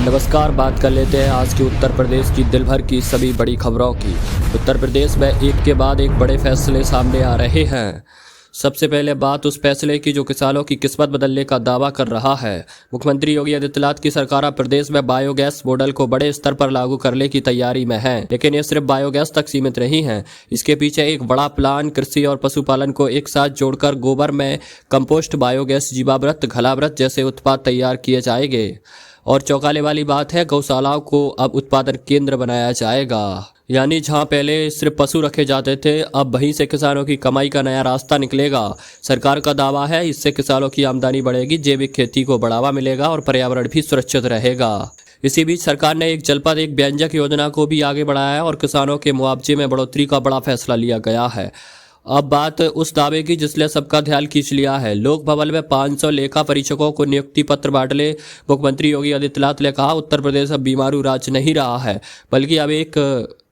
नमस्कार। बात कर लेते हैं आज की उत्तर प्रदेश की दिल भर की सभी बड़ी खबरों की। उत्तर प्रदेश में एक के बाद एक बड़े फैसले सामने आ रहे हैं। सबसे पहले बात उस फैसले की जो किसानों की किस्मत बदलने का दावा कर रहा है। मुख्यमंत्री योगी आदित्यनाथ की सरकार प्रदेश में बायोगैस मॉडल को बड़े स्तर पर लागू करने की तैयारी में है, लेकिन ये सिर्फ बायोगैस तक सीमित नहीं है। इसके पीछे एक बड़ा प्लान कृषि और पशुपालन को एक साथ जोड़कर गोबर में कंपोस्ट, बायोगैस, जीवामृत, घलामृत जैसे उत्पाद तैयार किए जाएंगे। और चौंकाने वाली बात है, गौशालाओं को अब उत्पादन केंद्र बनाया जाएगा। यानी जहां पहले सिर्फ पशु रखे जाते थे, अब वहीं से किसानों की कमाई का नया रास्ता निकलेगा। सरकार का दावा है इससे किसानों की आमदनी बढ़ेगी, जैविक खेती को बढ़ावा मिलेगा और पर्यावरण भी सुरक्षित रहेगा। इसी बीच सरकार ने एक जनपद एक व्यंजक योजना को भी आगे बढ़ाया है और किसानों के मुआवजे में बढ़ोतरी का बड़ा फैसला लिया गया है। अब बात उस दावे की जिसने सबका ध्यान खींच लिया है। लोक भवन में 500 लेखा परीक्षकों को नियुक्ति पत्र बांटले मुख्यमंत्री योगी आदित्यनाथ ने कहा, उत्तर प्रदेश अब बीमारू राज्य नहीं रहा है, बल्कि अब एक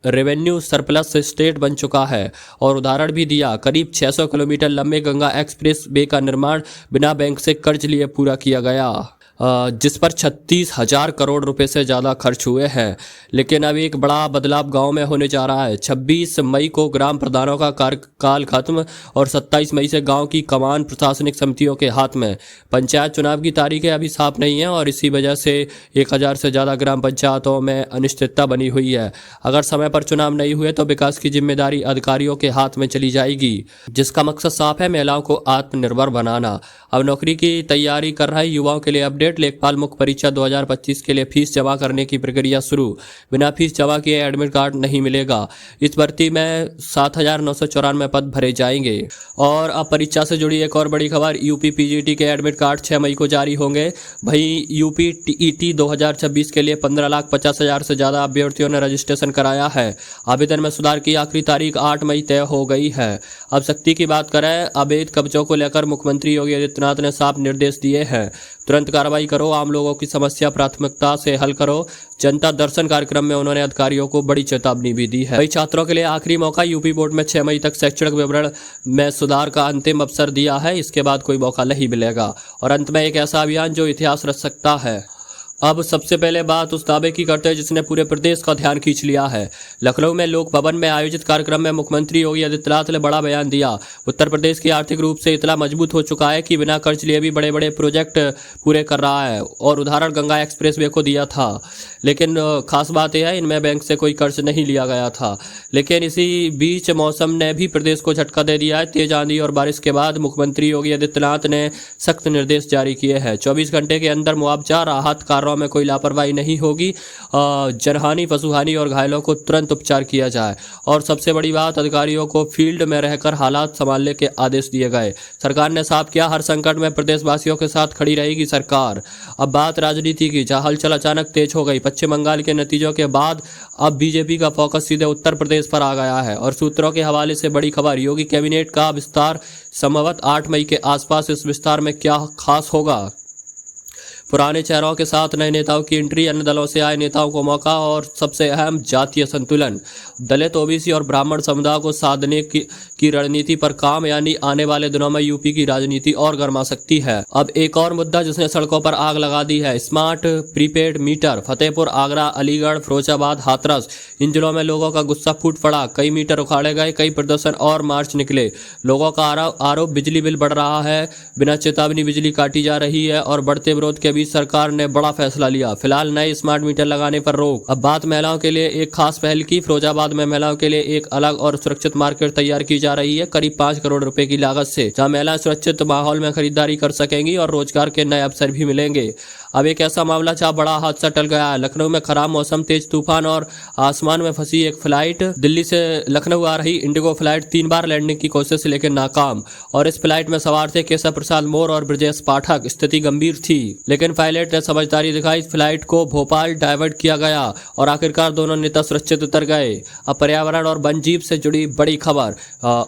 रेवेन्यू सरप्लस स्टेट बन चुका है। और उदाहरण भी दिया, करीब 600 किलोमीटर लंबे गंगा एक्सप्रेस वे का निर्माण बिना बैंक से कर्ज लिए पूरा किया गया, जिस पर 36,000 करोड़ रुपए से ज़्यादा खर्च हुए हैं। लेकिन अब एक बड़ा बदलाव गांव में होने जा रहा है। 26 मई को ग्राम प्रधानों का कार्यकाल खत्म और 27 मई से गांव की कमान प्रशासनिक समितियों के हाथ में। पंचायत चुनाव की तारीखें अभी साफ नहीं है और इसी वजह से 1000 से ज़्यादा ग्राम पंचायतों में अनिश्चितता बनी हुई है। अगर समय पर चुनाव नहीं हुए तो विकास की जिम्मेदारी अधिकारियों के हाथ में चली जाएगी, जिसका मकसद साफ है, महिलाओं को आत्मनिर्भर बनाना। अब नौकरी की तैयारी कर रहे युवाओं के लिए अपडेट। लेखपाल मुख्य परीक्षा 2025 के लिए फीस जमा करने की प्रक्रिया शुरू। बिना फीस जमा किए एडमिट कार्ड नहीं मिलेगा। इस भर्ती में 7,994 पद भरे जाएंगे। और अब परीक्षा से जुड़ी एक और बड़ी खबर, यूपी पीजीटी के एडमिट कार्ड 6 मई को जारी होंगे। वहीं यूपी टीईटी 2026 के लिए 15,50,000 से ज्यादा अभ्यर्थियों ने रजिस्ट्रेशन कराया है। आवेदन में सुधार की आखिरी तारीख 8 मई तय हो गई है। अब सख्ती की बात करें, अवैध कब्जों को लेकर मुख्यमंत्री योगी आदित्यनाथ ने साफ निर्देश दिए हैं। तुरंत कार्रवाई करो, आम लोगों की समस्या प्राथमिकता से हल करो। जनता दर्शन कार्यक्रम में उन्होंने अधिकारियों को बड़ी चेतावनी भी दी है। कई छात्रों के लिए आखिरी मौका, यूपी बोर्ड में 6 मई तक शैक्षणिक विवरण में सुधार का अंतिम अवसर दिया है। इसके बाद कोई मौका नहीं मिलेगा। और अंत में एक ऐसा अभियान जो इतिहास रच सकता है। अब सबसे पहले बात उस दावे की करते हैं जिसने पूरे प्रदेश का ध्यान खींच लिया है। लखनऊ में लोक भवन में आयोजित कार्यक्रम में मुख्यमंत्री योगी आदित्यनाथ ने बड़ा बयान दिया। उत्तर प्रदेश की आर्थिक रूप से इतना मजबूत हो चुका है कि बिना कर्ज लिए भी बड़े बड़े प्रोजेक्ट पूरे कर रहा है। और उदाहरण गंगा एक्सप्रेस वे को दिया था, लेकिन खास बात यह है इनमें बैंक से कोई कर्ज नहीं लिया गया था। लेकिन इसी बीच मौसम ने भी प्रदेश को झटका दे दिया है। तेज आंधी और बारिश के बाद मुख्यमंत्री योगी आदित्यनाथ ने सख्त निर्देश जारी किए हैं। 24 घंटे के अंदर मुआवजा राहत कार्यों में कोई लापरवाही नहीं होगी। जनहानि, पशुहानि और घायलों को तुरंत उपचार किया जाए। और सबसे बड़ी बात, अधिकारियों को फील्ड में रहकर हालात संभालने के आदेश दिए गए। सरकार ने साफ किया, हर संकट में प्रदेशवासियों के साथ खड़ी रहेगी सरकार। अब बात राजनीति की, जहां हलचल अचानक तेज हो गई। पश्चिम बंगाल के नतीजों के बाद अब बीजेपी का फोकस सीधे उत्तर प्रदेश पर आ गया है। और सूत्रों के हवाले से बड़ी खबर, योगी कैबिनेट का विस्तार संभवतः 8 मई के आसपास। इस विस्तार में क्या खास होगा? पुराने चेहरों के साथ नए नेताओं की एंट्री, अन्य दलों से आए नेताओं को मौका और सबसे अहम जातीय संतुलन। दलित, ओबीसी और ब्राह्मण समुदाय को साधने की रणनीति पर काम। यानी आने वाले दिनों में यूपी की राजनीति और गर्मा सकती है। अब एक और मुद्दा जिसने सड़कों पर आग लगा दी है, smart prepaid meter. Fatehpur, Agra, Aligarh, Firozabad, Hathras, इन जिलों में लोगों का गुस्सा फूट पड़ा। कई मीटर उखाड़े गए, कई प्रदर्शन और मार्च निकले। लोगों का आरोप, बिजली बिल बढ़ रहा है, बिना चेतावनी बिजली काटी जा रही है। और बढ़ते विरोध के बीच सरकार ने बड़ा फैसला लिया, फिलहाल नए स्मार्ट मीटर लगाने पर रोक। अब बात महिलाओं के लिए एक खास पहल की। फिरोजाबाद में महिलाओं के लिए एक अलग और सुरक्षित मार्केट तैयार की जा रही है, करीब 5 करोड़ रुपए की लागत से, जहां महिलाएं सुरक्षित माहौल में खरीदारी कर सकेंगी और रोजगार के नए अवसर भी मिलेंगे। अब एक ऐसा मामला जहां बड़ा हादसा टल गया है। लखनऊ में खराब मौसम, तेज तूफान और आसमान में फंसी एक फ्लाइट। दिल्ली से लखनऊ आ रही इंडिगो फ्लाइट 3 बार लैंडिंग की कोशिश लेकिन नाकाम। और इस फ्लाइट में सवार थे केशव प्रसाद मौर्य और ब्रजेश पाठक। स्थिति गंभीर थी, लेकिन पायलट ने समझदारी दिखाई। फ्लाइट को भोपाल डाइवर्ट किया गया और आखिरकार दोनों नेता सुरक्षित उतर गए। अब पर्यावरण और वन जीव से जुड़ी बड़ी खबर,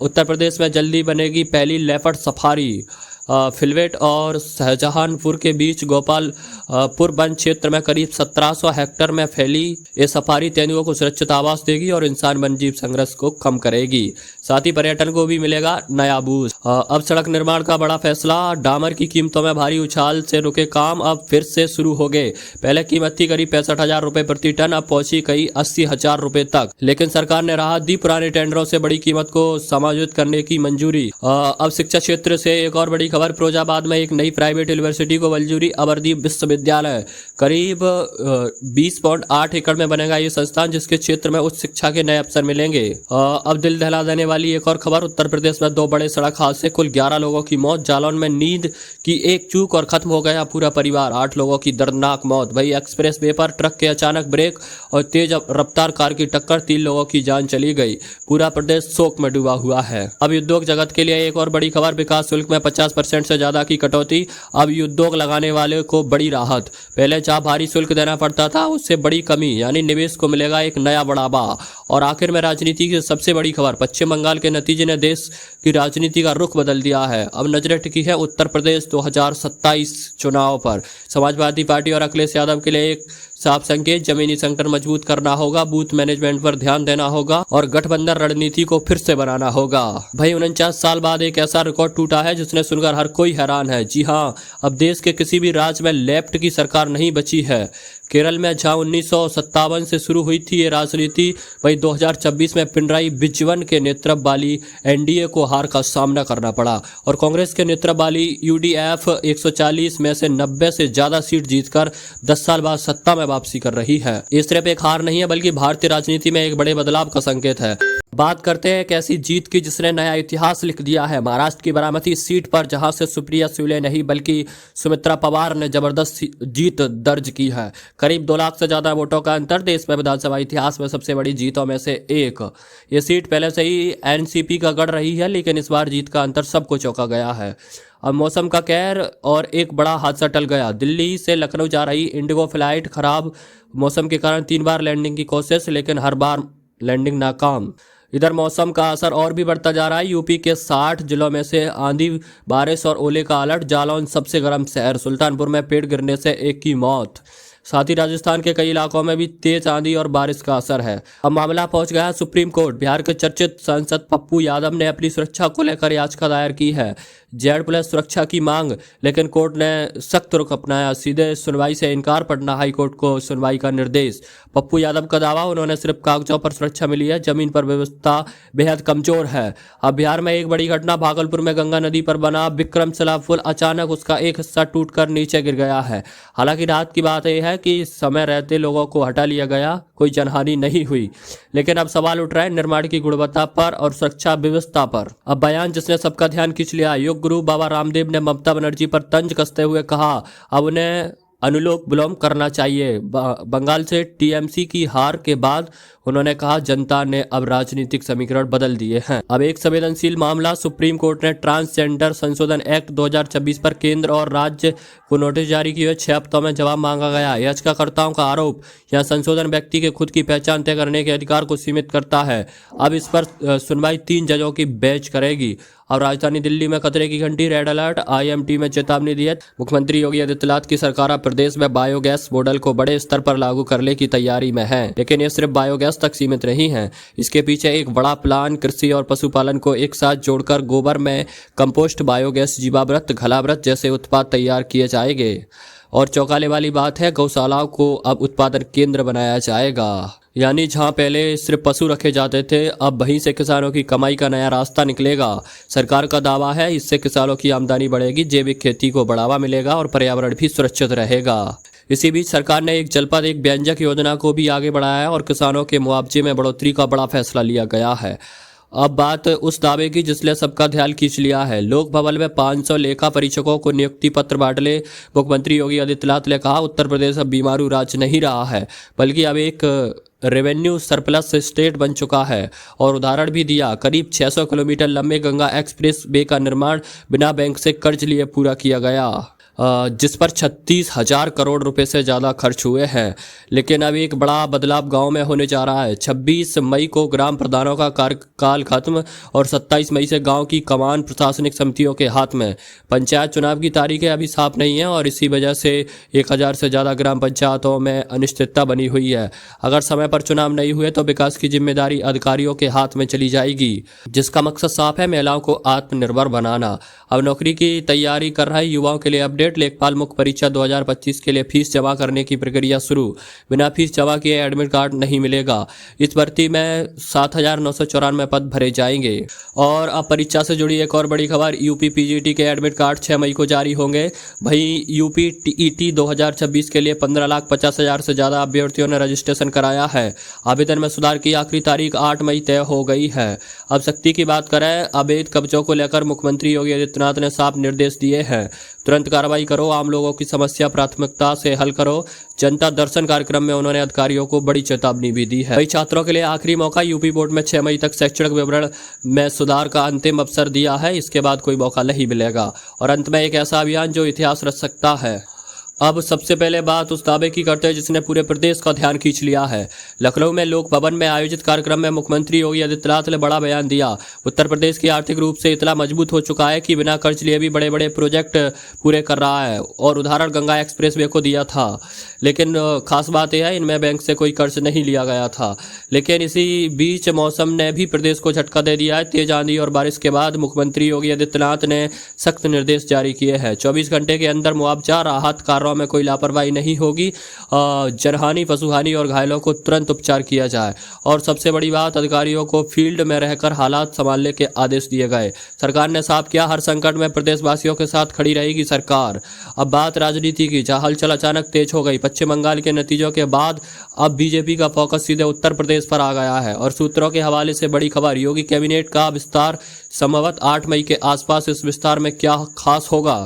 उत्तर प्रदेश में जल्दी बनेगी पहली लेपर्ड सफारी। फिलवेट और शाहजहानपुर के बीच गोपालपुर वन क्षेत्र में करीब 1700 हेक्टेयर में फैली ये सफारी तेंदुओं को सुरक्षित आवास देगी और इंसान वन्यजीव संघर्ष को कम करेगी। साथ ही पर्यटन को भी मिलेगा नया बूस्ट। अब सड़क निर्माण का बड़ा फैसला, डामर की कीमतों में भारी उछाल से रुके काम अब फिर से शुरू हो गए। पहले कीमत थी करीब 65,000 रुपए प्रति टन, अब पहुंची कई 80,000 रुपए तक, लेकिन सरकार ने राहत दी। पुराने टेंडरों से बड़ी कीमत को समायोजित करने की मंजूरी। अब शिक्षा क्षेत्र से एक और बड़ी खबर, फिरोजाबाद में एक नई प्राइवेट यूनिवर्सिटी को मंजूरी। अमरदीप विश्वविद्यालय करीब 20.8 एकड़ में बनेगा ये संस्थान, जिसके क्षेत्र में उच्च शिक्षा के नए अवसर मिलेंगे। अब दिल दहला देने वाली एक और खबर, उत्तर प्रदेश में 2 बड़े सड़क हादसे, कुल 11 लोगों की मौत। जालौन में नींद की एक चूक और खत्म हो गया पूरा परिवार, 8 लोगों की दर्दनाक मौत। वही एक्सप्रेस वे पर ट्रक के अचानक ब्रेक और तेज रफ्तार कार की टक्कर, 3 लोगों की जान चली गई। पूरा प्रदेश शोक में डूबा हुआ है। अब उद्योग जगत के लिए एक और बड़ी खबर, विकास शुल्क में 50% से ज्यादा की कटौती। अब उद्योग लगाने वाले को बड़ी राहत। पहले जहां भारी शुल्क देना पड़ता था, उससे बड़ी कमी, यानी निवेश को मिलेगा एक नया बढ़ावा। और आखिर में राजनीति की सबसे बड़ी खबर, पश्चिम बंगाल के नतीजे ने देश की राजनीति का रुख बदल दिया है। अब नजरें टिकी है उत्तर प्रदेश 2027 चुनाव पर। समाजवादी पार्टी और अखिलेश यादव के लिए एक साफ संकेत, जमीनी संगठन मजबूत करना होगा, बूथ मैनेजमेंट पर ध्यान देना होगा और गठबंधन रणनीति को फिर से बनाना होगा। भाई 49 साल बाद एक ऐसा रिकॉर्ड टूटा है जिसने सुनकर हर कोई हैरान है। जी हां, अब देश के किसी भी राज्य में लेफ्ट की सरकार नहीं बची है। केरल में जहां 1957 से शुरू हुई थी ये राजनीति, वही 2026 में पिनराई विजयन के नेतृत्व वाली एनडीए को हार का सामना करना पड़ा और कांग्रेस के नेतृत्व वाली यूडीएफ 140 में से 90 से ज्यादा सीट जीतकर 10 साल बाद सत्ता में वापसी कर रही है। ये सिर्फ एक हार नहीं है, बल्कि भारतीय राजनीति में एक बड़े बदलाव का संकेत है। बात करते हैं एक ऐसी जीत की जिसने नया इतिहास लिख दिया है। महाराष्ट्र की बारामती सीट पर जहां से सुप्रिया सुले नहीं बल्कि सुमित्रा पवार ने जबरदस्त जीत दर्ज की है। करीब 2 लाख से ज्यादा वोटों का अंतर, देश में विधानसभा इतिहास में सबसे बड़ी जीतों में से एक। ये सीट पहले से ही एनसीपी का गढ़ रही है, लेकिन इस बार जीत का अंतर सबको चौंका गया है। अब मौसम का कहर और एक बड़ा हादसा टल गया। दिल्ली से लखनऊ जा रही इंडिगो फ्लाइट, खराब मौसम के कारण 3 बार लैंडिंग की कोशिश, लेकिन हर बार लैंडिंग नाकाम। इधर मौसम का असर और भी बढ़ता जा रहा है। यूपी के 60 जिलों में से आंधी, बारिश और ओले का अलर्ट। जालौन सबसे गर्म शहर, सुल्तानपुर में पेड़ गिरने से एक की मौत। साथ ही राजस्थान के कई इलाकों में भी तेज आंधी और बारिश का असर है। अब मामला पहुंच गया सुप्रीम कोर्ट। बिहार के चर्चित सांसद पप्पू यादव ने अपनी सुरक्षा को लेकर याचिका दायर की है। Z+ सुरक्षा की मांग, लेकिन कोर्ट ने सख्त रुख अपनाया, सीधे सुनवाई से इनकार, पटना हाईकोर्ट को सुनवाई का निर्देश। पप्पू यादव का दावा, उन्होंने सिर्फ कागजों पर सुरक्षा मिली है, जमीन पर व्यवस्था बेहद कमजोर है। अब बिहार में एक बड़ी घटना, भागलपुर में गंगा नदी पर बना विक्रमशिला पुल, अचानक उसका एक हिस्सा टूटकर नीचे गिर गया है। हालांकि राहत की बात यह है कि समय रहते लोगों को हटा लिया गया, कोई जनहानि नहीं हुई, लेकिन अब सवाल उठ रहा है निर्माण की गुणवत्ता पर और सुरक्षा व्यवस्था पर। अब बयान जिसने सबका ध्यान खींच लिया, योग गुरु बाबा रामदेव ने ममता बनर्जी पर तंज कसते हुए कहा अब उन्हें अनुलोम विलोम करना चाहिए। बंगाल से टीएमसी की हार के बाद उन्होंने कहा जनता ने अब राजनीतिक समीकरण बदल दिए हैं। अब एक संवेदनशील मामला, सुप्रीम कोर्ट ने ट्रांसजेंडर संशोधन एक्ट 2026 पर केंद्र और राज्य को नोटिस जारी किए। 6 हफ्तों में जवाब मांगा गया। याचिकाकर्ताओं का आरोप, यह संशोधन व्यक्ति के खुद की पहचान तय करने के अधिकार को सीमित करता है। अब इस पर सुनवाई 3 जजों की बेंच करेगी। और राजधानी दिल्ली में खतरे की घंटी, रेड अलर्ट, आईएमटी में चेतावनी दी है। मुख्यमंत्री योगी आदित्यनाथ की सरकार अब प्रदेश में बायोगैस मॉडल को बड़े स्तर पर लागू करने की तैयारी में है, लेकिन ये सिर्फ बायोगैस तक सीमित नहीं है। इसके पीछे एक बड़ा प्लान, कृषि और पशुपालन को एक साथ जोड़कर गोबर में कंपोस्ट, बायोगैस, जीवामृत, घलामृत जैसे उत्पाद तैयार किए जाएंगे। और चौंकाने वाली बात है, गौशालाओं को अब उत्पादन केंद्र बनाया जाएगा, यानी जहां पहले सिर्फ पशु रखे जाते थे, अब वहीं से किसानों की कमाई का नया रास्ता निकलेगा। सरकार का दावा है इससे किसानों की आमदनी बढ़ेगी, जैविक खेती को बढ़ावा मिलेगा और पर्यावरण भी सुरक्षित रहेगा। इसी बीच सरकार ने एक जनपद एक व्यंजक योजना को भी आगे बढ़ाया है और किसानों के मुआवजे में बढ़ोतरी का बड़ा फैसला लिया गया है। अब बात उस दावे की जिसने सबका ध्यान खींच लिया है। लोक भवन में 500 लेखा परीक्षकों को नियुक्ति पत्र बांटले मुख्यमंत्री योगी आदित्यनाथ ने कहा उत्तर प्रदेश अब बीमारू राज्य नहीं रहा है, बल्कि अब एक रेवेन्यू सरप्लस स्टेट बन चुका है। और उदाहरण भी दिया, करीब 600 किलोमीटर लंबे गंगा एक्सप्रेस वे का निर्माण बिना बैंक से कर्ज लिए पूरा किया गया। जिस पर 36,000 करोड़ रुपए से ज़्यादा खर्च हुए हैं। लेकिन अब एक बड़ा बदलाव गांव में होने जा रहा है। 26 मई को ग्राम प्रधानों का कार्यकाल खत्म और 27 मई से गांव की कमान प्रशासनिक समितियों के हाथ में। पंचायत चुनाव की तारीखें अभी साफ नहीं है और इसी वजह से 1000 से ज़्यादा ग्राम पंचायतों में अनिश्चितता बनी हुई है। अगर समय पर चुनाव नहीं हुए तो विकास की जिम्मेदारी अधिकारियों के हाथ में चली जाएगी, जिसका मकसद साफ है, महिलाओं को आत्मनिर्भर बनाना। अब नौकरी की तैयारी कर रहे युवाओं के लिए अपडेट। लेखपाल मुख्य परीक्षा 2025 के लिए फीस जमा करने की प्रक्रिया शुरू। बिना फीस जमा किए एडमिट कार्ड नहीं मिलेगा। इस भर्ती में 7,994 पद भरे जाएंगे। और अब परीक्षा से जुड़ी एक और बड़ी खबर, यूपी पीजीटी के एडमिट कार्ड 6 मई को जारी होंगे। वहीं यूपी टीईटी 2026 के लिए 15,50,000 से ज़्यादा अभ्यर्थियों ने रजिस्ट्रेशन कराया है। आवेदन में सुधार की आखिरी तारीख 8 मई तय हो गई है। अब सख्ती की बात करें, अवैध कब्जों को लेकर मुख्यमंत्री योगी आदित्यनाथ ने साफ निर्देश दिए हैं। तुरंत कार्रवाई करो, आम लोगों की समस्या प्राथमिकता से हल करो। जनता दर्शन कार्यक्रम में उन्होंने अधिकारियों को बड़ी चेतावनी भी दी है। कई छात्रों के लिए आखिरी मौका, यूपी बोर्ड में 6 मई तक शैक्षणिक विवरण में सुधार का अंतिम अवसर दिया है। इसके बाद कोई मौका नहीं मिलेगा। और अंत में एक ऐसा अभियान जो इतिहास रच सकता है। अब सबसे पहले बात उस दावे की करते हैं जिसने पूरे प्रदेश का ध्यान खींच लिया है। लखनऊ में लोक भवन में आयोजित कार्यक्रम में मुख्यमंत्री योगी आदित्यनाथ ने बड़ा बयान दिया। उत्तर प्रदेश की आर्थिक रूप से इतना मजबूत हो चुका है कि बिना कर्ज लिए भी बड़े बड़े प्रोजेक्ट पूरे कर रहा है। और उदाहरण गंगा एक्सप्रेसवे को दिया था। लेकिन खास बात यह है, इनमें बैंक से कोई कर्ज नहीं लिया गया था। लेकिन इसी बीच मौसम ने भी प्रदेश को झटका दे दिया है। तेज आंधी और बारिश के बाद मुख्यमंत्री योगी आदित्यनाथ ने सख्त निर्देश जारी किए हैं। 24 घंटे के अंदर मुआवजा राहत कार्यों में कोई लापरवाही नहीं होगी। जनहानि, पशुहानि और घायलों को तुरंत उपचार किया जाए। और सबसे बड़ी बात, अधिकारियों को फील्ड में रहकर हालात संभालने के आदेश दिए गए। सरकार ने साफ किया, हर संकट में प्रदेशवासियों के साथ खड़ी रहेगी सरकार। अब बात राजनीति की, जहां हलचल अचानक तेज हो गई। पश्चिम बंगाल के नतीजों के बाद अब बीजेपी का फोकस सीधे उत्तर प्रदेश पर आ गया है। और सूत्रों के हवाले से बड़ी खबर, योगी कैबिनेट का विस्तार संभवतः 8 मई के आसपास। इस विस्तार में क्या खास होगा?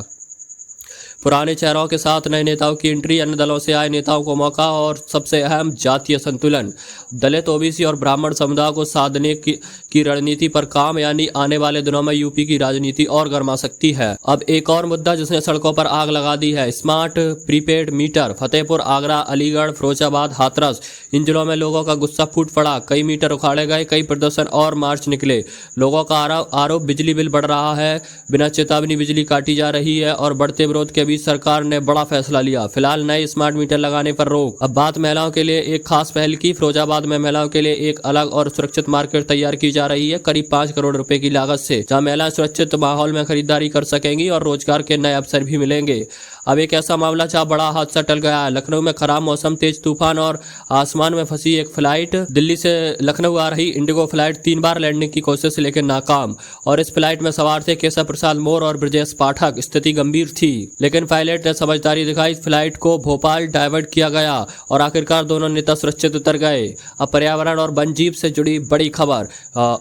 पुराने चेहरों के साथ नए नेताओं की एंट्री, अन्य दलों से आए नेताओं को मौका और सबसे अहम जातीय संतुलन। दलित, ओबीसी और ब्राह्मण समुदाय को साधने की रणनीति पर काम, यानी आने वाले दिनों में यूपी की राजनीति और गर्मा सकती है। अब एक और मुद्दा जिसने सड़कों पर आग लगा दी है, smart prepaid meter. Fatehpur, Agra, Aligarh, Firozabad, Hathras, इन जिलों में लोगों का गुस्सा फूट पड़ा। कई मीटर उखाड़े गए, कई प्रदर्शन और मार्च निकले। लोगों का आरोप, बिजली बिल बढ़ रहा है, बिना चेतावनी बिजली काटी जा रही है। और बढ़ते विरोध के बीच सरकार ने बड़ा फैसला लिया, फिलहाल नए स्मार्ट मीटर लगाने पर रोक। अब बात महिलाओं के लिए एक खास पहल की। फिरोजाबाद में महिलाओं के लिए एक अलग और सुरक्षित मार्केट तैयार की जा रही है, करीब 5 करोड़ रुपए की लागत से, जहां महिलाएं सुरक्षित माहौल में खरीदारी कर सकेंगी और रोजगार के नए अवसर भी मिलेंगे। अब एक ऐसा मामला जहां बड़ा हादसा टल गया है। लखनऊ में खराब मौसम, तेज तूफान और आसमान में फंसी एक फ्लाइट। दिल्ली से लखनऊ आ रही इंडिगो फ्लाइट 3 बार लैंडिंग की कोशिश लेकिन नाकाम। और इस फ्लाइट में सवार थे केशव प्रसाद मौर्य और ब्रजेश पाठक। स्थिति गंभीर थी, लेकिन पायलट ने समझदारी दिखाई। फ्लाइट को भोपाल डाइवर्ट किया गया और आखिरकार दोनों नेता सुरक्षित उतर गए। अब पर्यावरण और वन्यजीव से जुड़ी बड़ी खबर,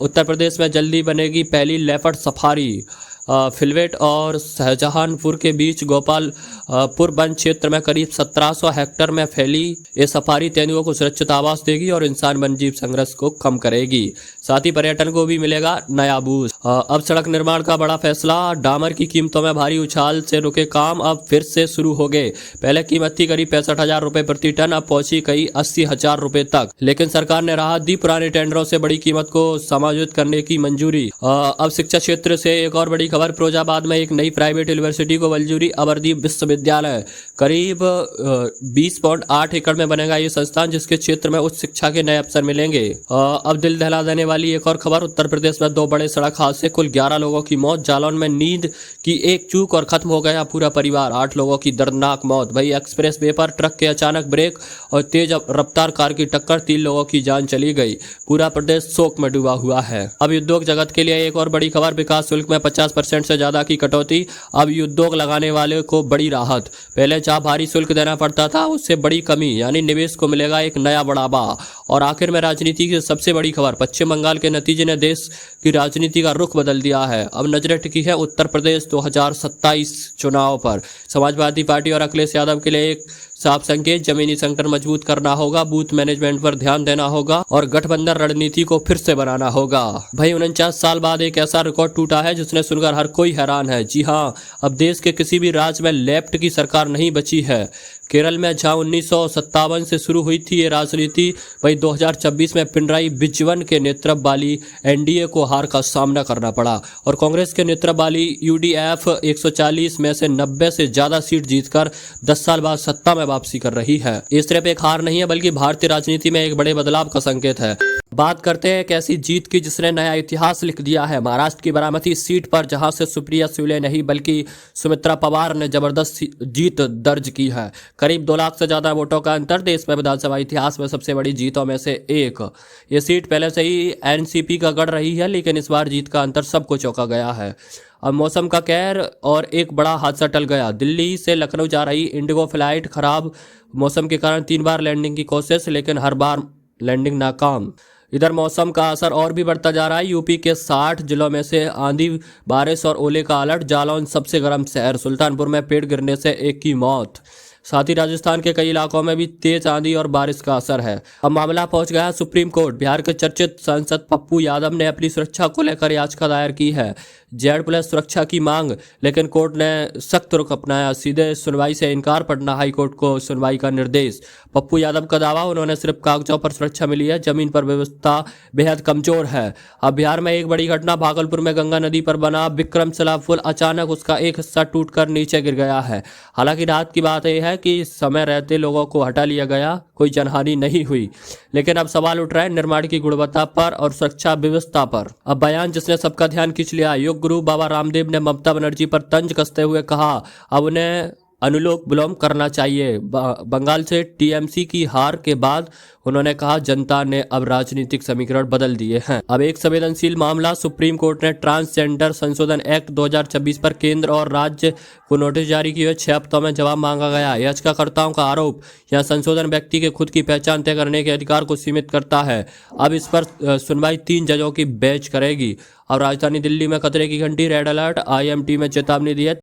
उत्तर प्रदेश में जल्दी बनेगी पहली लेपर्ड सफारी। फिलवेट और शाहजहानपुर के बीच गोपालपुर वन क्षेत्र में करीब 1700 हेक्टेयर में फैली ये सफारी तेंदुओं को सुरक्षित आवास देगी और इंसान वन्यजीव संघर्ष को कम करेगी। साथ ही पर्यटन को भी मिलेगा नया बूस्ट। अब सड़क निर्माण का बड़ा फैसला, डामर की कीमतों में भारी उछाल से रुके काम अब फिर से शुरू हो गए। पहले कीमत थी करीब 65,000 रुपए प्रति टन, अब पहुंची कई 80,000 रुपए तक। लेकिन सरकार ने राहत दी, पुराने टेंडरों से बड़ी कीमत को समायोजित करने की मंजूरी। अब शिक्षा क्षेत्र से एक और बड़ी खबर, फिरोजाबाद में एक नई प्राइवेट यूनिवर्सिटी को मंजूरी। अमरदीप विश्वविद्यालय करीब 20.8 एकड़ में बनेगा ये संस्थान, जिसके क्षेत्र में उच्च शिक्षा के नए अवसर मिलेंगे। अब दिल दहला देने वाली एक और खबर, उत्तर प्रदेश में 2 बड़े सड़क हादसे, कुल 11 लोगों की मौत। जालौन में नींद की एक चूक और खत्म हो गया पूरा परिवार, 8 लोगों की दर्दनाक मौत। वही एक्सप्रेस वे पर ट्रक के अचानक ब्रेक और तेज रफ्तार कार की टक्कर, 3 लोगों की जान चली गई। पूरा प्रदेश शोक में डूबा हुआ है। अब उद्योग जगत के लिए एक और बड़ी खबर, विकास शुल्क में 50% से ज्यादा की कटौती। अब उद्योग लगाने वाले को बड़ी राहत। पहले जहां भारी शुल्क देना पड़ता था, उससे बड़ी कमी, यानी निवेश को मिलेगा एक नया बढ़ावा। और आखिर में राजनीति की सबसे बड़ी खबर, पश्चिम बंगाल के नतीजे ने देश की राजनीति का रुख बदल दिया है। अब नजरें टिकी है उत्तर प्रदेश 2027 चुनाव पर। समाजवादी पार्टी और अखिलेश यादव के लिए एक साफ संकेत, जमीनी संगठन मजबूत करना होगा, बूथ मैनेजमेंट पर ध्यान देना होगा और गठबंधन रणनीति को फिर से बनाना होगा। भाई 49 साल बाद एक ऐसा रिकॉर्ड टूटा है जिसने सुनकर हर कोई हैरान है। जी हाँ, अब देश के किसी भी राज्य में लेफ्ट की सरकार नहीं बची है। केरल में जहां 1957 से शुरू हुई थी ये राजनीति, वही 2026 में पिनराई विजयन के नेतृत्व वाली एनडीए को हार का सामना करना पड़ा और कांग्रेस के नेतृत्व वाली यूडीएफ 140 में से 90 से ज्यादा सीट जीतकर 10 साल बाद सत्ता में वापसी कर रही है। ये सिर्फ एक हार नहीं है बल्कि भारतीय राजनीति में एक बड़े बदलाव का संकेत है। बात करते हैं एक ऐसी जीत की जिसने नया इतिहास लिख दिया है। महाराष्ट्र की बारामती सीट पर जहां से सुप्रिया सुले नहीं बल्कि सुमित्रा पवार ने जबरदस्त जीत दर्ज की है। करीब 2 लाख से ज्यादा वोटों का अंतर देश में विधानसभा इतिहास में सबसे बड़ी जीतों में से एक। ये सीट पहले से ही एनसीपी का गढ़ रही है, लेकिन इस बार जीत का अंतर सबको चौंका गया है। अब मौसम का कहर और एक बड़ा हादसा टल गया। दिल्ली से लखनऊ जा रही इंडिगो फ्लाइट खराब मौसम के कारण 3 बार लैंडिंग की कोशिश, लेकिन हर बार लैंडिंग नाकाम। इधर मौसम का असर और भी बढ़ता जा रहा है। यूपी के 60 जिलों में से आंधी, बारिश और ओले का अलर्ट। जालौन सबसे गर्म शहर, सुल्तानपुर में पेड़ गिरने से एक की मौत। साथ ही राजस्थान के कई इलाकों में भी तेज आंधी और बारिश का असर है। अब मामला पहुंच गया सुप्रीम कोर्ट। बिहार के चर्चित सांसद पप्पू यादव ने अपनी सुरक्षा को लेकर याचिका दायर की है, Z+ सुरक्षा की मांग, लेकिन कोर्ट ने सख्त रुख अपनाया। सीधे सुनवाई से इनकार, पटना हाईकोर्ट को सुनवाई का निर्देश। पप्पू यादव का दावा, उन्होंने सिर्फ कागजों पर सुरक्षा मिली है, जमीन पर व्यवस्था बेहद कमजोर है। अब बिहार में एक बड़ी घटना, भागलपुर में गंगा नदी पर बना विक्रमशिला पुल, अचानक उसका एक हिस्सा टूटकर नीचे गिर गया है। हालांकि राहत की बात यह है कि समय रहते लोगों को हटा लिया गया, कोई जनहानि नहीं हुई, लेकिन अब सवाल उठ रहा है निर्माण की गुणवत्ता पर और सुरक्षा व्यवस्था पर। अब बयान जिसने सबका ध्यान खींच लिया, योग गुरु बाबा रामदेव ने ममता बनर्जी पर तंज कसते हुए कहा अब उन्हें अनुलोम विलोम करना चाहिए। बंगाल से टीएमसी की हार के बाद उन्होंने कहा जनता ने अब राजनीतिक समीकरण बदल दिए हैं। अब एक संवेदनशील मामला, सुप्रीम कोर्ट ने ट्रांसजेंडर संशोधन एक्ट 2026 पर केंद्र और राज्य को नोटिस जारी किए। 6 हफ्तों में जवाब मांगा गया। याचिकाकर्ताओं का आरोप, यह संशोधन व्यक्ति के खुद की पहचान तय करने के अधिकार को सीमित करता है। अब इस पर सुनवाई 3 जजों की बेंच करेगी। और राजधानी दिल्ली में खतरे की घंटी, रेड अलर्ट, IMT में चेतावनी दी है।